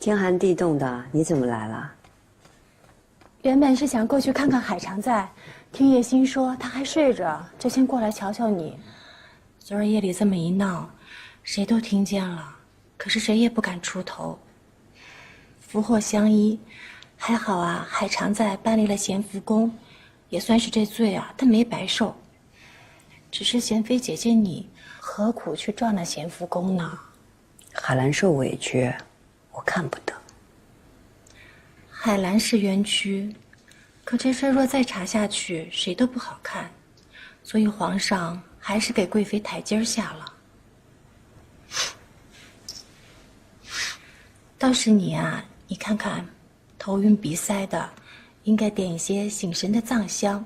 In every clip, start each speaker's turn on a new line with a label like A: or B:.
A: 天寒地冻的，你怎么来了？
B: 原本是想过去看看海常在，听叶欣说他还睡着，就先过来瞧瞧你。昨儿夜里这么一闹，谁都听见了，可是谁也不敢出头。福祸相依，还好啊，海常在搬离了咸福宫，也算是这罪啊，他没白受。只是贤妃姐姐你何苦去撞那咸福宫呢？
A: 海兰受委屈，我看不得。
B: 海兰是冤屈，可这事若再查下去，谁都不好看，所以皇上还是给贵妃台阶下了。倒是你啊，你看看，头晕鼻塞的，应该点一些醒神的藏香。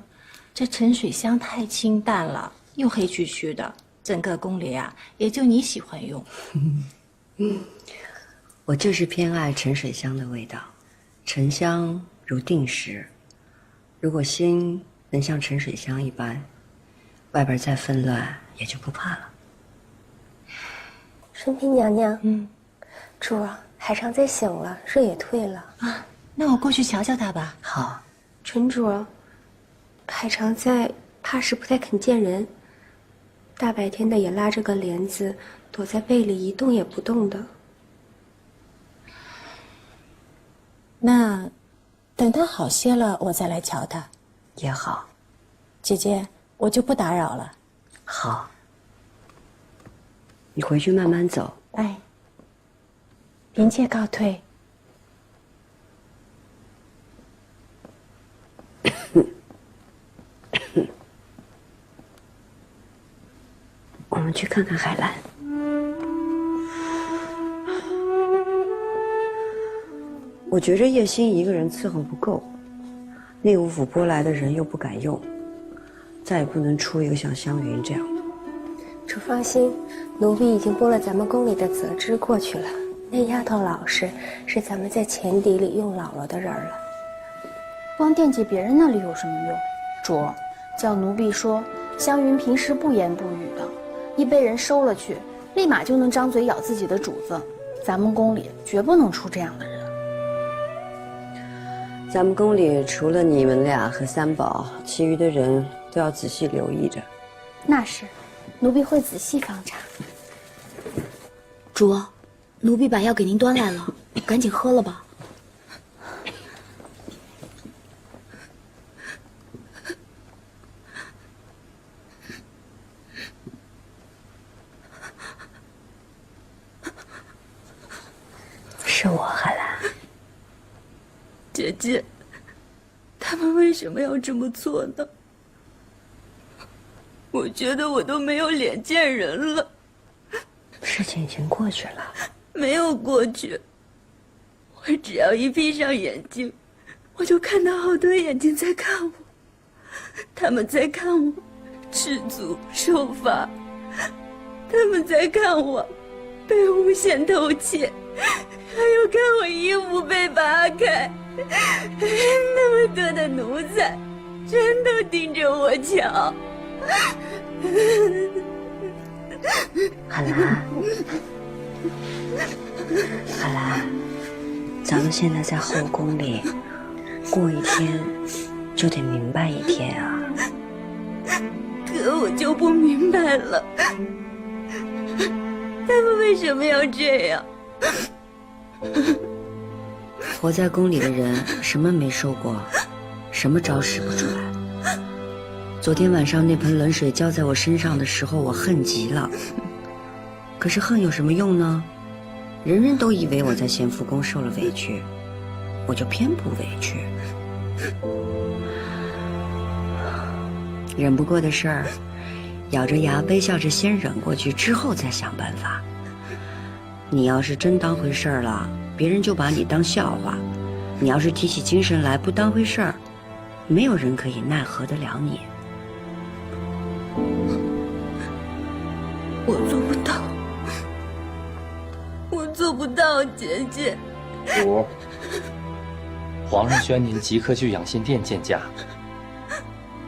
B: 这沉水香太清淡了，又黑黢黢的，整个宫里啊，也就你喜欢用。
A: 我就是偏爱沉水香的味道，沉香如定时。如果心能像沉水香一般，外边再纷乱也就不怕了。
C: 顺嫔娘娘，主儿，海常在醒了，热也退了
B: 啊，那我过去瞧瞧他吧。
A: 好，
C: 纯主儿，海常在怕是不太肯见人，大白天的也拉着个帘子，躲在被里一动也不动的。
B: 那等他好些了，我再来瞧他。
A: 也好。
B: 姐姐，我就不打扰了。
A: 好，你回去慢慢走。
B: 哎，嫔妾告退。
A: 我们去看看海兰。我觉着叶欣一个人伺候不够，内务府拨来的人又不敢用，再也不能出一个像湘云这样的。
C: 主放心，奴婢已经拨了咱们宫里的责之过去了。那丫头老实，是咱们在前邸里用老了的人了。
D: 光惦记别人那里有什么用？主儿，叫奴婢说，湘云平时不言不语的，一被人收了去，立马就能张嘴咬自己的主子。咱们宫里绝不能出这样的人。
A: 咱们宫里除了你们俩和三宝，其余的人都要仔细留意着。
D: 那是，奴婢会仔细防查。
E: 主儿，奴婢把药给您端来了，赶紧喝了吧。
A: 是我，海兰。
F: 姐姐，他们为什么要这么做呢？我觉得我都没有脸见人了。
A: 事情已经过去了。
F: 没有过去。我只要一闭上眼睛，我就看到好多眼睛在看我，他们在看我吃足受罚，他们在看我被诬陷偷窃，还有看我衣服被扒开，那么多的奴才全都盯着我瞧。
A: 海兰，海兰，咱们现在在后宫里，过一天就得明白一天啊。
F: 可我就不明白了，他们为什么要这样？
A: 活在宫里的人，什么没受过，什么招使不出来。昨天晚上那盆冷水浇在我身上的时候，我恨极了。可是恨有什么用呢？人人都以为我在咸福宫受了委屈，我就偏不委屈。忍不过的事儿，咬着牙微笑着先忍过去，之后再想办法。你要是真当回事儿了，别人就把你当笑话；你要是提起精神来不当回事儿，没有人可以奈何得了你。
F: 我做不到，我做不到，姐姐。
G: 主，皇上宣您即刻去养心殿见驾。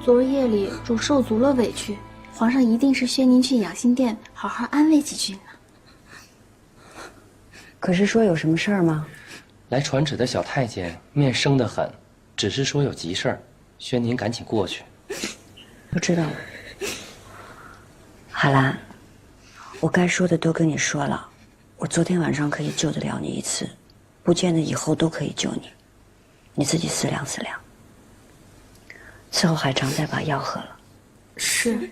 D: 昨儿夜里主受足了委屈，皇上一定是宣您去养心殿好好安慰几句呢。
A: 可是说有什么事儿吗？
G: 来传旨的小太监面生得很，只是说有急事儿，宣您赶紧过去。
A: 我知道了。海兰，我该说的都跟你说了。我昨天晚上可以救得了你一次，不见得以后都可以救你，你自己思量思量。伺候海棠再把药喝了。
C: 是。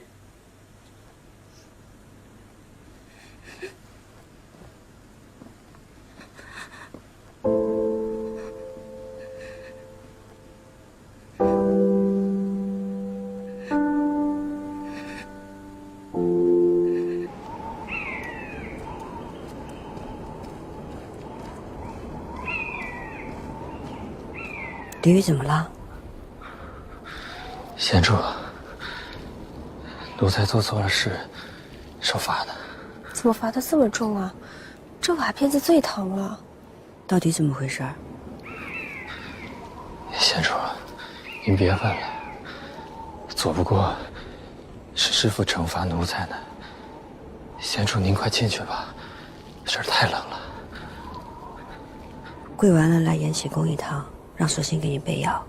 A: 李煜怎么了？
H: 贤主，奴才做错了事，受罚的。
C: 怎么罚得这么重啊？这瓦片子最疼了。
A: 到底怎么回事？
H: 贤主，您别问了，左不过是师父惩罚奴才呢。贤主，您快进去吧，这儿太冷了。
A: 跪完了来延禧宫一趟，让索性给你备药。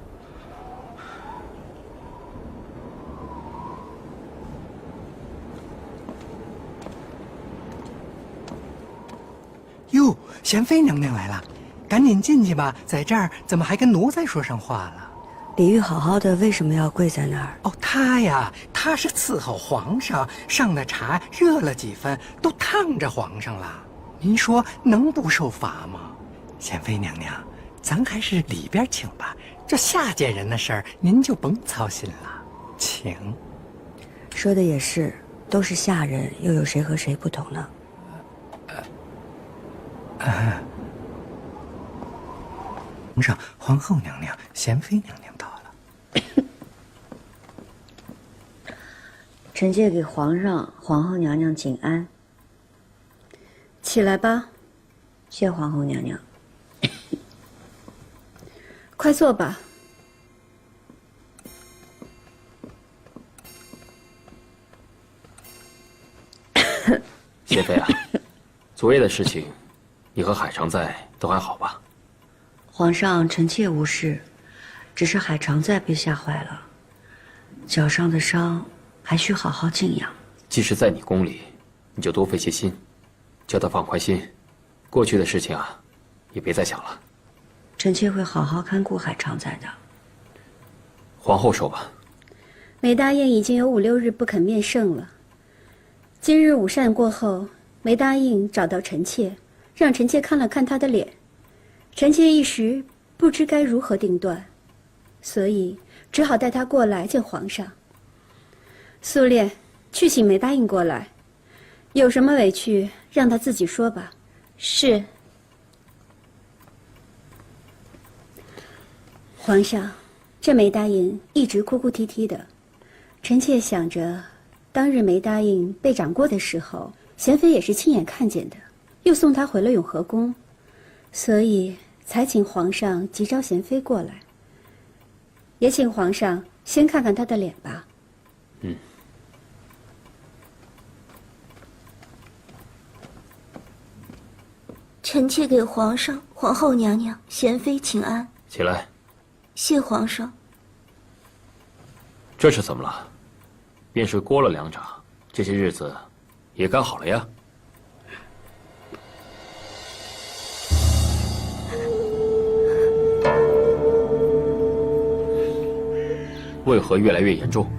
I: 哟，贤妃娘娘来了，赶紧进去吧，在这儿怎么还跟奴才说上话了？
A: 李煜好好的，为什么要跪在那儿？
I: 哦，他呀，他是伺候皇上，上的茶热了几分，都烫着皇上了。您说能不受罚吗？贤妃娘娘，咱还是里边请吧，这下贱人的事儿您就甭操心了，请。
A: 说的也是，都是下人，又有谁和谁不同呢？
I: 皇上、皇后娘娘、贤妃娘娘到了。
A: 臣妾给皇上、皇后娘娘请安。
C: 起来吧。
A: 谢皇后娘娘。
C: 快坐吧。
J: 贤妃啊，昨夜的事情，你和海常在都还好吧？
A: 皇上，臣妾无事，只是海常在被吓坏了，脚上的伤还需好好静养。
J: 即使在你宫里，你就多费些心，叫他放宽心。过去的事情啊，也别再想了。
A: 臣妾会好好看顾海常在的。
J: 皇后说吧。
K: 梅答应已经有5、6日不肯面圣了。今日午膳过后，梅答应找到臣妾，让臣妾看了看他的脸。臣妾一时不知该如何定断，所以只好带他过来见皇上。苏烈，去请梅答应过来，有什么委屈让他自己说吧。
B: 是。
K: 皇上，这梅答应一直哭哭啼啼的，臣妾想着，当日梅答应被掌过的时候，贤妃也是亲眼看见的，又送她回了永和宫，所以才请皇上急召贤妃过来，也请皇上先看看她的脸吧。
F: 臣妾给皇上、皇后娘娘、贤妃请安。
J: 起来。
F: 谢皇上。
J: 这是怎么了？便是过了2掌，这些日子也该好了呀。为何越来越严重？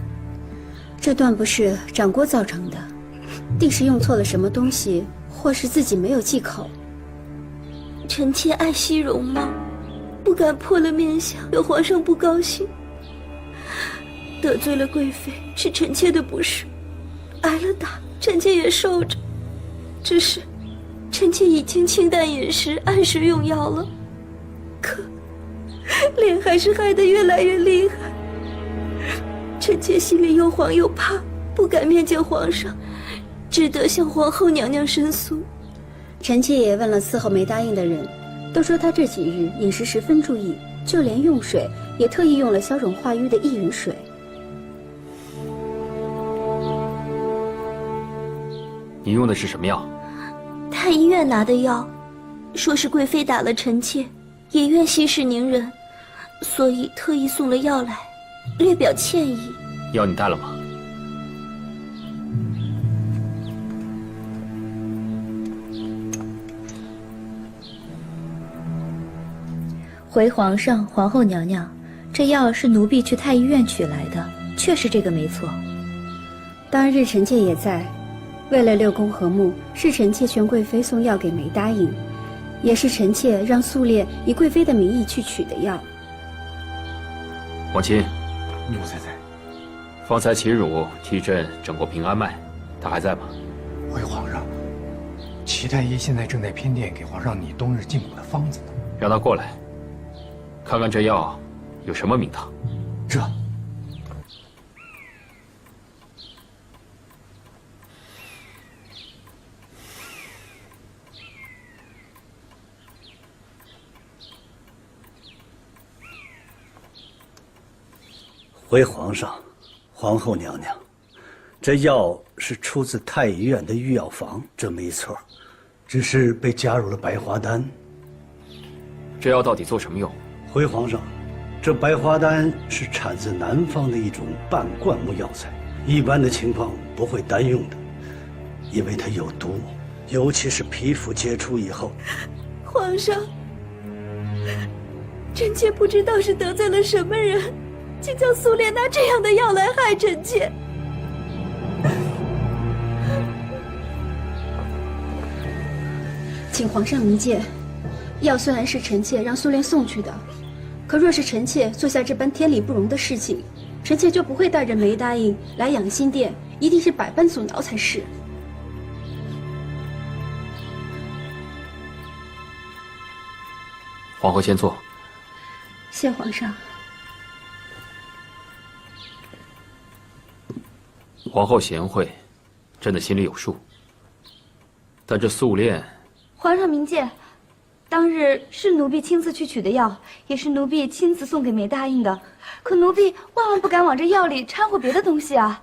K: 这断不是掌锅造成的，定是用错了什么东西，或是自己没有忌口。
F: 臣妾爱惜容貌，不敢破了面相，惹皇上不高兴。得罪了贵妃是臣妾的不是，挨了打臣妾也受着，只是臣妾已经清淡饮食，按时用药了，可脸还是害得越来越厉害。臣妾心里又慌又怕，不敢面见皇上，只得向皇后娘娘申诉。
K: 臣妾也问了伺候梅答应的人，都说她这几日饮食十分注意，就连用水也特意用了消肿化瘀的薏仁水。
J: 你用的是什么药？
F: 太医院拿的药，说是贵妃打了臣妾，也愿息事宁人，所以特意送了药来，略表歉意。
J: 药你带了吗？
L: 回皇上、皇后娘娘，这药是奴婢去太医院取来的，确实这个没错。
K: 当日臣妾也在，为了六宫和睦，是臣妾劝贵妃送药给梅答应，也是臣妾让素烈以贵妃的名义去取的药。
J: 王亲，
I: 奴才在。
J: 方才秦汝替朕整过平安脉，他还在吗？
I: 回皇上，齐太医现在正在偏殿给皇上拟冬日进补的方子呢。
J: 让他过来，看看这药有什么名堂。
I: 这。
M: 回皇上，皇后娘娘，这药是出自太医院的御药房，这没错，只是被加入了白花丹。
J: 这药到底做什么用？
M: 回皇上，这白花丹是产自南方的一种半灌木药材，一般的情况不会单用的，因为它有毒，尤其是皮肤接触以后。
F: 皇上，臣妾不知道是得罪了什么人，竟叫苏烈拿这样的药来害臣妾。
K: 请皇上明鉴，药虽然是臣妾让苏烈送去的，可若是臣妾做下这般天理不容的事情，臣妾就不会带着梅答应来养心殿，一定是百般阻挠才是。
J: 皇后先坐。
K: 谢皇上。
J: 皇后贤惠，朕的心里有数。但这素练，
F: 皇上明鉴，当日是奴婢亲自去取的药，也是奴婢亲自送给梅答应的。可奴婢万万不敢往这药里掺和别的东西啊！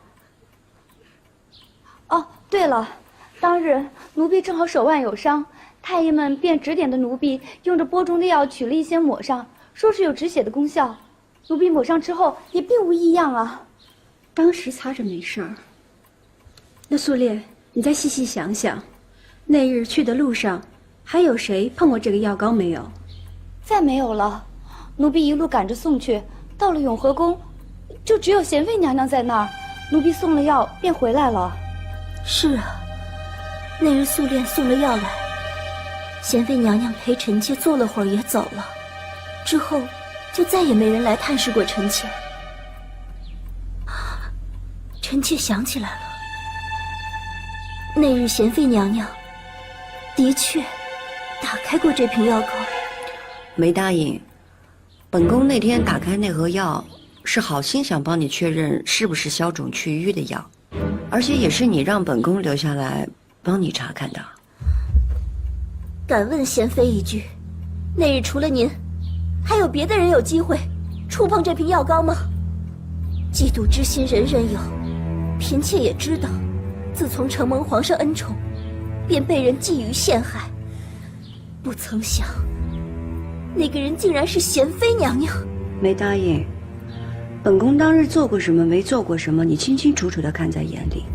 F: 哦，对了，当日奴婢正好手腕有伤，太医们便指点的奴婢用着钵中的药取了一些抹上，说是有止血的功效。奴婢抹上之后也并无异样啊。
K: 当时擦着没事儿。那素烈，你再细细想想，那日去的路上，还有谁碰过这个药膏没有？
F: 再没有了。奴婢一路赶着送去，到了永和宫，就只有贤妃娘娘在那儿。奴婢送了药便回来了。
L: 是啊，那日素练送了药来，贤妃娘娘陪臣妾坐了会儿也走了，之后就再也没人来探视过臣妾。臣妾想起来了，那日贤妃娘娘的确打开过这瓶药膏。
A: 梅答应，本宫那天打开那盒药，是好心想帮你确认是不是消肿去瘀的药，而且也是你让本宫留下来帮你查看的。
L: 敢问贤妃一句，那日除了您，还有别的人有机会触碰这瓶药膏吗？嫉妒之心人人有，嫔妾也知道，自从承蒙皇上恩宠，便被人觊觎陷害，不曾想那个人竟然是贤妃娘娘。
A: 梅答应，本宫当日做过什么没做过什么，你清清楚楚地看在眼里。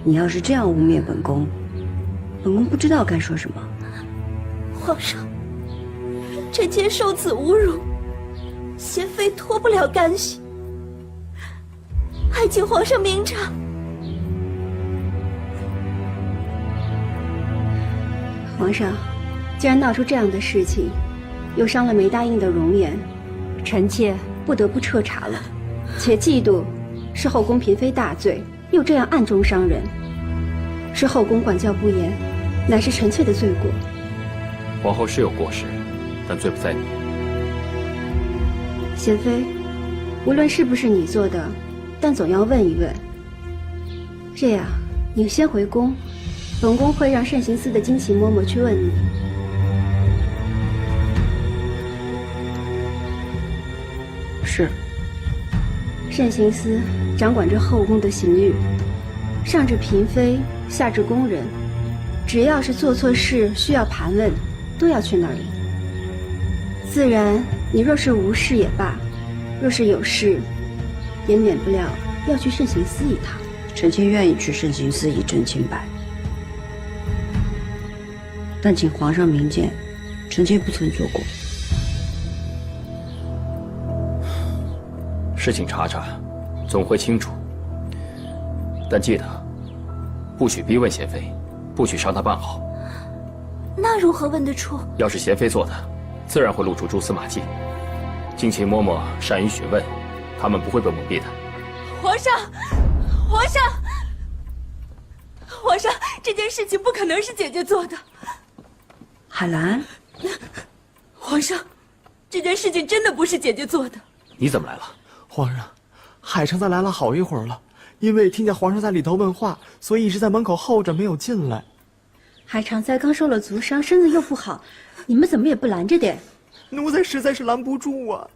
A: 你要是这样污蔑本宫，本宫不知道该说什么。
F: 皇上，臣妾受此侮辱，贤妃脱不了干系，还请皇上明察。
K: 皇上，既然闹出这样的事情，又伤了梅答应的容颜，臣妾不得不彻查了。且嫉妒是后宫嫔妃大罪，又这样暗中伤人，是后宫管教不严，乃是臣妾的罪过。
J: 皇后是有过失，但罪不在你。
K: 贤妃，无论是不是你做的，但总要问一问。这样，你先回宫，本宫会让慎刑司的金奇嬷嬷去问你。
A: 是。
K: 慎刑司掌管着后宫的刑狱，上至嫔妃，下至宫人，只要是做错事需要盘问，都要去那里。自然，你若是无事也罢，若是有事，也免不了要去慎刑司一趟。
A: 臣妾愿意去慎刑司以证清白，但请皇上明鉴，臣妾不曾做过。
J: 事情查查，总会清楚。但记得，不许逼问贤妃，不许伤她半毫。
L: 那如何问得出？
J: 要是贤妃做的，自然会露出蛛丝马迹。敬卿嬷嬷善于询问，他们不会被蒙蔽的。
F: 皇上，皇上，皇上，这件事情不可能是姐姐做的。
A: 海兰，
F: 皇上，这件事情真的不是姐姐做的。
J: 你怎么来了？
N: 皇上，海常在来了好一会儿了，因为听见皇上在里头问话，所以一直在门口候着，没有进来。
K: 海常在刚受了足伤，身子又不好，你们怎么也不拦着点？
N: 奴才实在是拦不住啊。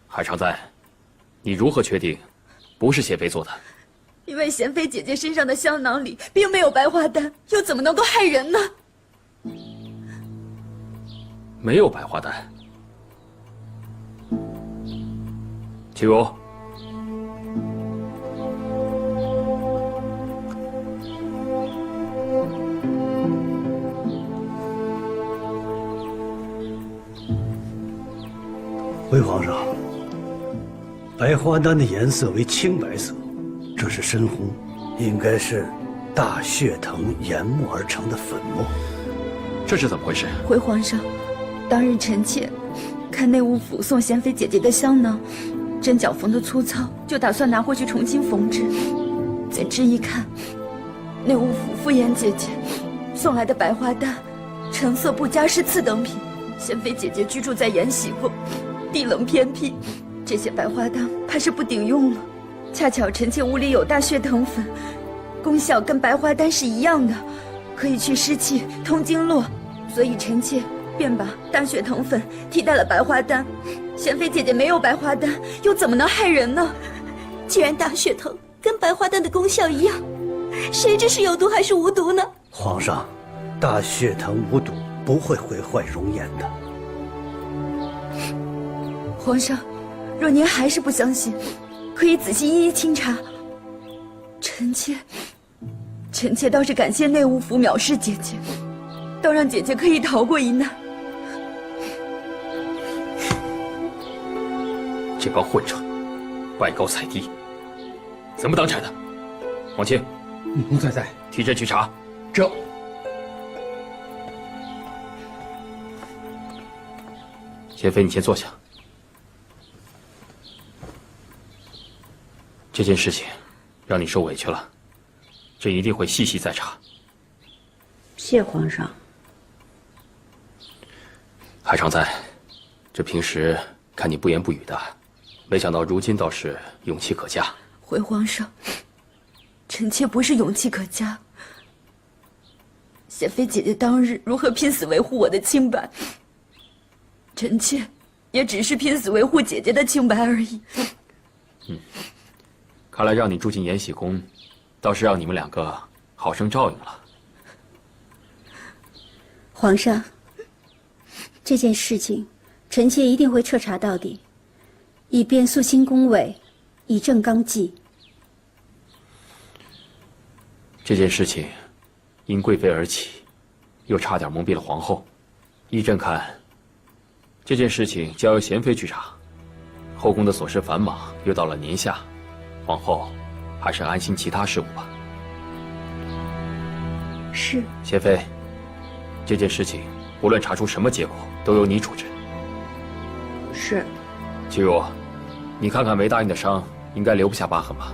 J: 海常在，你如何确定不是贤妃做的？
F: 因为贤妃姐姐身上的香囊里并没有白花丹，又怎么能够害人呢？
J: 没有白花丹。齐如，
M: 回皇上，白花丹的颜色为青白色，这是深红，应该是大血藤研磨而成的粉末。
J: 这是怎么回事？
F: 回皇上，当日臣妾看内务府送贤妃姐姐的香囊，针脚缝得粗糙，就打算拿回去重新缝制。怎知一看，内务府傅妍姐姐送来的白花丹，成色不佳，是次等品。贤妃姐姐居住在延禧宫，地冷偏僻，这些白花丹怕是不顶用了。恰巧臣妾屋里有大血藤粉，功效跟白花丹是一样的，可以去湿气、通经络，所以臣妾便把大血藤粉替代了白花丹。贤妃姐姐没有白花丹，又怎么能害人呢？
L: 既然大血藤跟白花丹的功效一样，谁知是有毒还是无毒呢？
M: 皇上，大血藤无毒，不会毁坏容颜的。
F: 皇上，若您还是不相信，可以仔细一一清查。臣妾倒是感谢内务府藐视姐姐，倒让姐姐可以逃过一难。
J: 这帮混账，拜高踩低，怎么当差的？王清，
I: 奴才在，
J: 提朕去查。
I: 这。
J: 贤妃，你先坐下。这件事情让你受委屈了，朕一定会细细再查。
A: 谢皇上。
J: 海常在，这平时看你不言不语的，没想到如今倒是勇气可嘉。
F: 回皇上，臣妾不是勇气可嘉。贤妃姐姐当日如何拼死维护我的清白，臣妾也只是拼死维护姐姐的清白而已。
J: 看来让你住进延禧宫，倒是让你们两个好生照应了。
K: 皇上，这件事情，臣妾一定会彻查到底，以便肃清宫闱，以正纲纪。
J: 这件事情因贵妃而起，又差点蒙蔽了皇后。依朕看，这件事情交由贤妃去查。后宫的琐事繁忙，又到了年下，皇后还是安心其他事务吧。
K: 是。
J: 贤妃，这件事情无论查出什么结果，都由你主持。
A: 是。
J: 齐如，你看看梅大印的伤，应该留不下疤痕吧？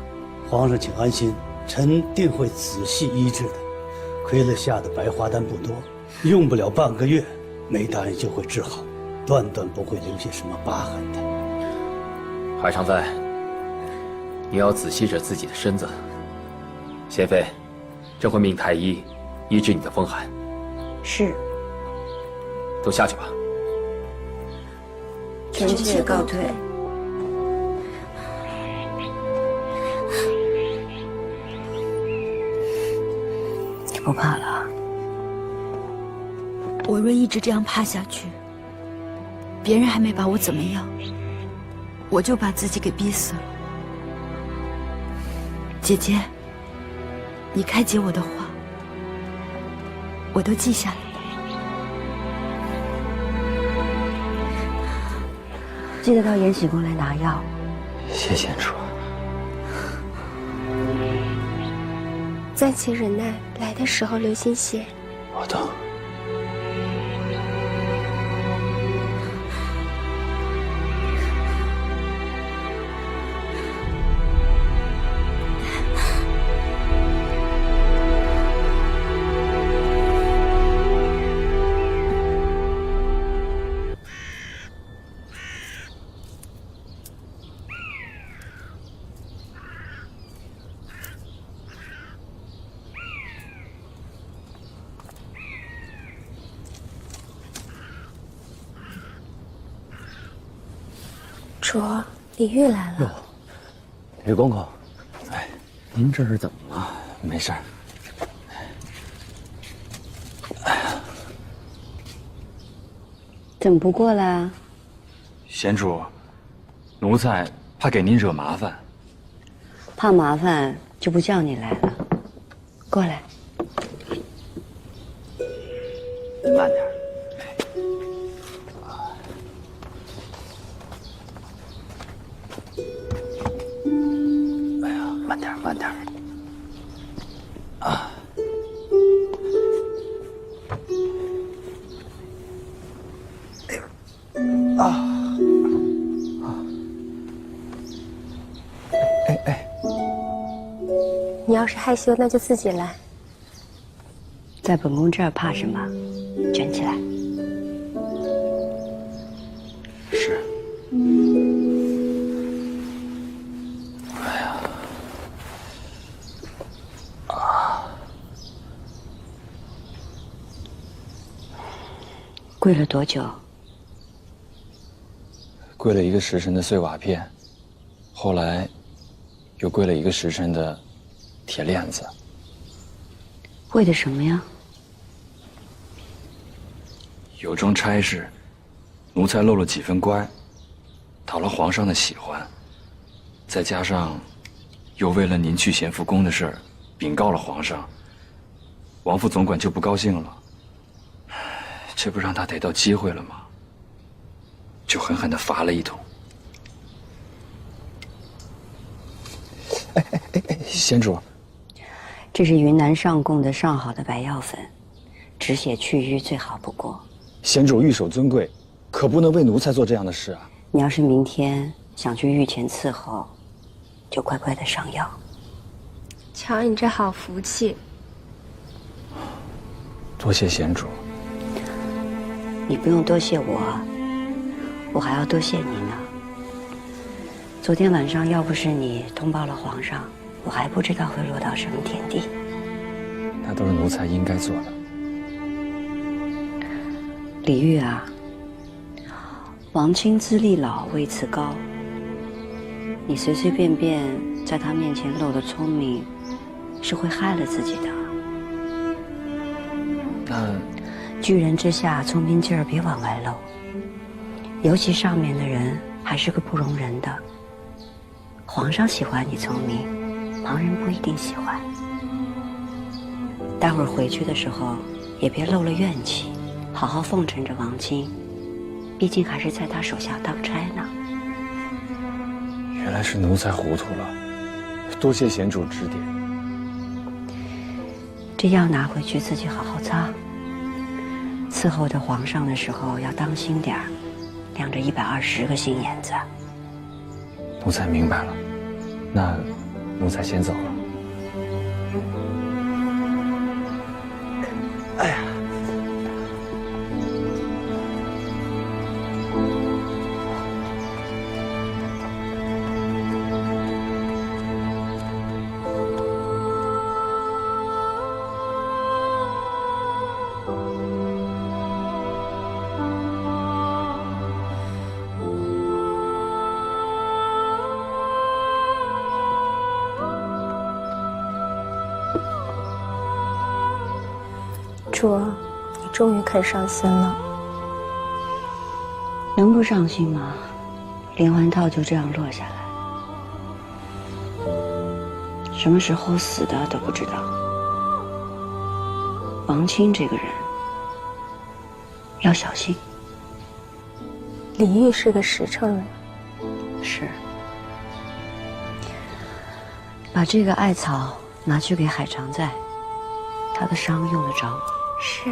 M: 皇上请安心，臣定会仔细医治的。亏了下的白花丹不多，用不了半个月，梅大印就会治好，断断不会留下什么疤痕的。
J: 海常在，你要仔细着自己的身子。贤妃，朕会命太医医治你的风寒。
A: 是。
J: 都下去吧。
A: 臣妾告退。你不怕了？
F: 我若一直这样趴下去，别人还没把我怎么样，我就把自己给逼死了。姐姐，你开解我的话，我都记下来了。
A: 记得到延禧宫来拿药。
H: 谢贤主。
C: 暂且忍耐，来的时候留心些。
H: 我懂。
C: 卓，李煜来了。
H: 吕公公，哎，您这是怎么了？没事儿。
A: 怎么不过来啊？
H: 贤主，奴才怕给您惹麻烦。
A: 怕麻烦就不叫你来了。过来。
H: 慢点。慢点，慢点。啊！哎呦！啊！哎！
C: 你要是害羞，那就自己来。
A: 在本宫这儿怕什么？卷起来。
H: 是。
A: 跪了多久？
H: 跪了1个时辰的碎瓦片，后来又跪了1个时辰的铁链子。
A: 为的什么呀？
H: 有桩差事，奴才漏了几分乖，讨了皇上的喜欢，再加上又为了您去咸福宫的事儿禀告了皇上，王副总管就不高兴了。这不让他逮到机会了吗？就狠狠地罚了一通。哎，贤主，
A: 这是云南上贡的上好的白药粉，止血去瘀最好不过。
H: 贤主玉手尊贵，可不能为奴才做这样的事啊！
A: 你要是明天想去御前伺候，就乖乖的上药。
C: 瞧你这好福气。
H: 多谢贤主。
A: 你不用多谢我，我还要多谢你呢。昨天晚上要不是你通报了皇上，我还不知道会落到什么田地。
H: 那都是奴才应该做的。
A: 李煜啊，王卿资历老，位次高，你随随便便在他面前露了聪明，是会害了自己的。
H: 那
A: 巨人之下，聪明劲儿别往外露，尤其上面的人还是个不容人的。皇上喜欢你聪明，旁人不一定喜欢。待会儿回去的时候，也别露了怨气，好好奉承着王卿，毕竟还是在他手下当差呢。
H: 原来是奴才糊涂了，多谢贤主指点。
A: 这药拿回去自己好好擦。伺候着皇上的时候要当心点儿，亮着120个心眼子。
H: 奴才明白了，那奴才先走了。哎呀！
C: 卓，你终于肯上心了。
A: 能不伤心吗？连环套就这样落下来，什么时候死的都不知道。王清这个人要小心。
C: 李煜是个实诚人。
A: 是。把这个艾草拿去给海常在，他的伤用得着吗？
C: 是。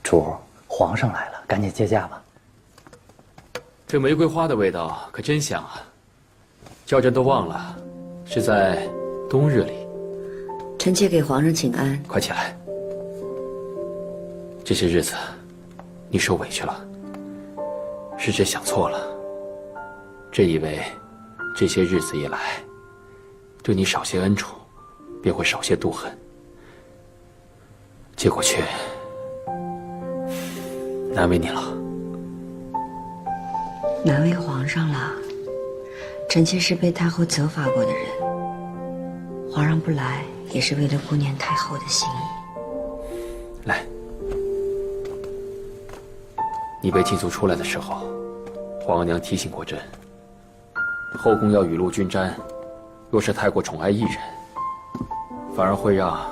O: 主，皇上来了，赶紧接驾吧。
J: 这玫瑰花的味道可真香啊！叫朕都忘了，是在冬日里。
A: 臣妾给皇上请安。
J: 快起来！这些日子，你受委屈了。是朕想错了。朕以为，这些日子以来，对你少些恩宠，便会少些妒恨。结果却难为你了。
A: 难为皇上了。臣妾是被太后责罚过的人，皇上不来也是为了顾念太后的心意。
J: 来，你被禁足出来的时候，皇娘提醒过朕，后宫要雨露均沾，若是太过宠爱一人，反而会让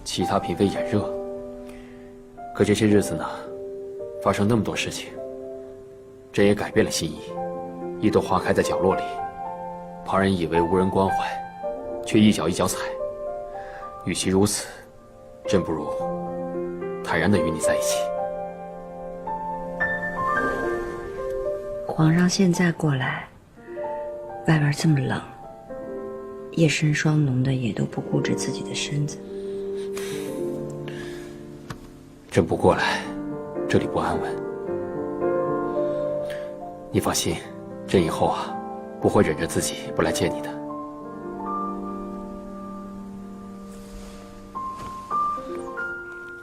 J: 其他嫔妃眼热。可这些日子呢，发生那么多事情，朕也改变了心意。一朵花开在角落里，旁人以为无人关怀，却一脚一脚踩。与其如此，朕不如坦然地与你在一起。
A: 皇上现在过来，外边这么冷，夜深霜浓的，也都不顾着自己的身子。
J: 朕不过来，这里不安稳。你放心，朕以后啊，不会忍着自己不来见你的。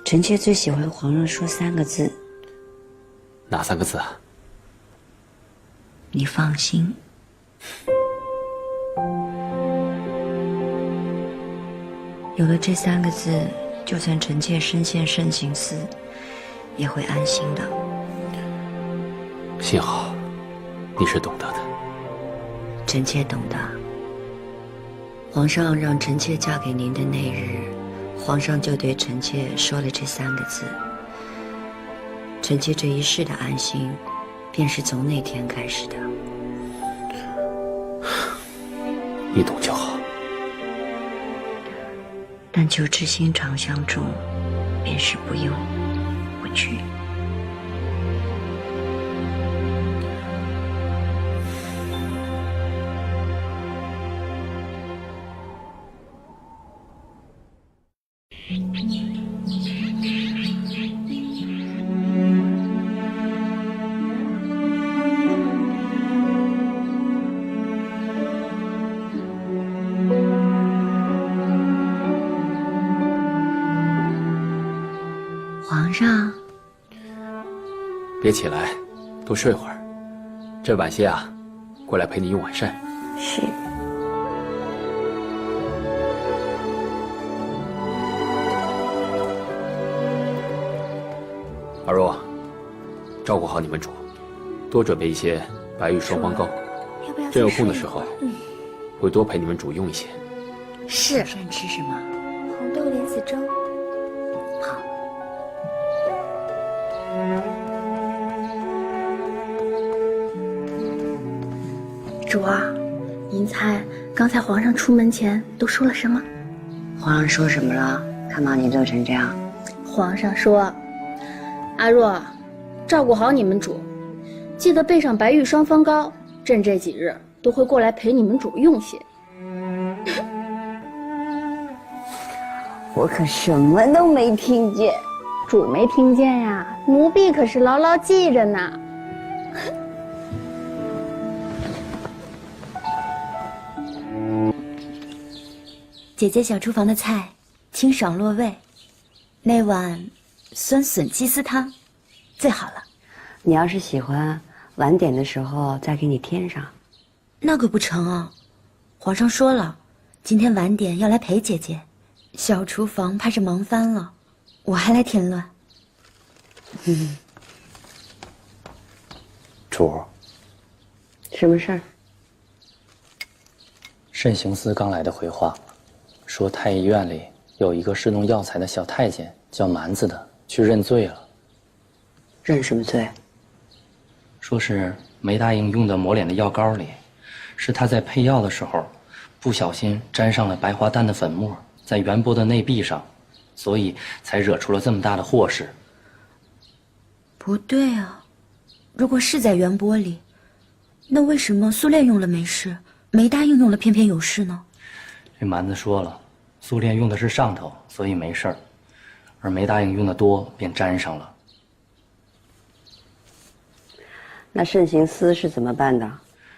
A: 臣妾最喜欢皇上说3个字。
J: 哪3个字啊？
A: 你放心。有了这3个字，就算臣妾身陷慎刑司，也会安心的。
J: 幸好你是懂得的。
A: 臣妾懂得。皇上让臣妾嫁给您的那日，皇上就对臣妾说了这3个字。臣妾这一世的安心，便是从那天开始的。
J: 你懂就好。
A: 但求知心常相中，便是不忧不惧。皇上，
J: 别起来，多睡会儿。朕晚些啊，过来陪你用晚膳。
A: 是。
J: 阿若，照顾好你们主，多准备一些白玉双黄膏。朕有空的时候，会多陪你们主用一些。
A: 是。晚膳吃什么？
C: 红豆莲子粥。
A: 好。
D: 主啊，您猜刚才皇上出门前都说了什么？
A: 皇上说什么了？看到你乐成这样。
D: 皇上说：“阿若，照顾好你们主，记得备上白玉双方膏。朕这几日都会过来陪你们主用些。
K: 我可什么都没听见。
D: 主没听见呀，奴婢可是牢牢记着呢。
E: 姐姐小厨房的菜清爽落味，那碗酸笋鸡丝汤最好了。
A: 你要是喜欢，晚点的时候再给你添上。
E: 那可不成啊！皇上说了，今天晚点要来陪姐姐，小厨房怕是忙翻了，我还来添乱。
O: 主儿，
A: 什么事儿？
G: 慎刑司刚来的回话，说太医院里有一个侍弄药材的小太监叫蛮子的，去认罪了。
A: 认什么罪？
G: 说是梅大英用的抹脸的药膏里，是他在配药的时候，不小心沾上了白花丹的粉末，在元波的内壁上，所以才惹出了这么大的祸事。
E: 不对啊，如果是在元波里，那为什么苏炼用了没事，梅大英用了偏偏有事呢？
G: 这蛮子说了，苏炼用的是上头，所以没事儿，而梅大英用的多，便沾上了。
A: 那慎刑司是怎么办的？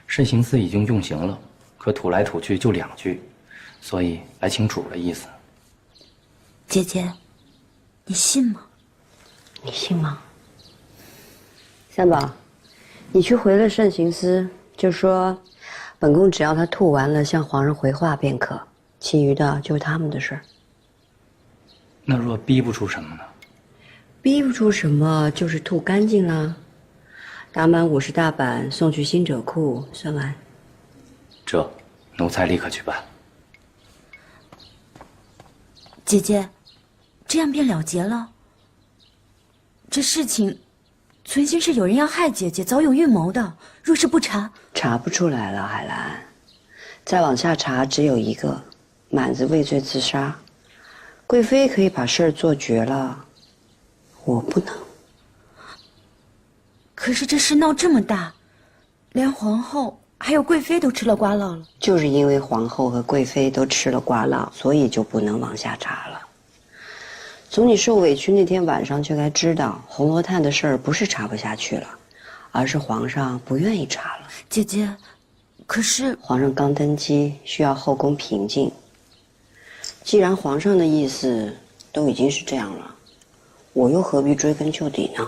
G: 慎刑司已经用刑了，可吐来吐去就2句，所以来请主的意思。
E: 姐姐，你信吗？
A: 你信吗？三宝，你去回了慎刑司，就说本宫只要他吐完了向皇上回话便可，其余的就是他们的事儿。
G: 那若逼不出什么呢？
A: 逼不出什么就是吐干净啦，打满50大板送去新者库，算完。
G: 这奴才立刻去办。
E: 姐姐，这样便了结了？这事情存心是有人要害姐姐，早有预谋的。若是不查，
A: 查不出来了，海兰。再往下查，只有一个，满子畏罪自杀。贵妃可以把事儿做绝了，我不能。
E: 可是这事闹这么大，连皇后还有贵妃都吃了瓜烙了。
A: 就是因为皇后和贵妃都吃了瓜烙，所以就不能往下查了。从你受委屈那天晚上就该知道，红罗炭的事儿不是查不下去了，而是皇上不愿意查了。
E: 姐姐，可是
A: 皇上刚登基，需要后宫平静。既然皇上的意思都已经是这样了，我又何必追根究底呢？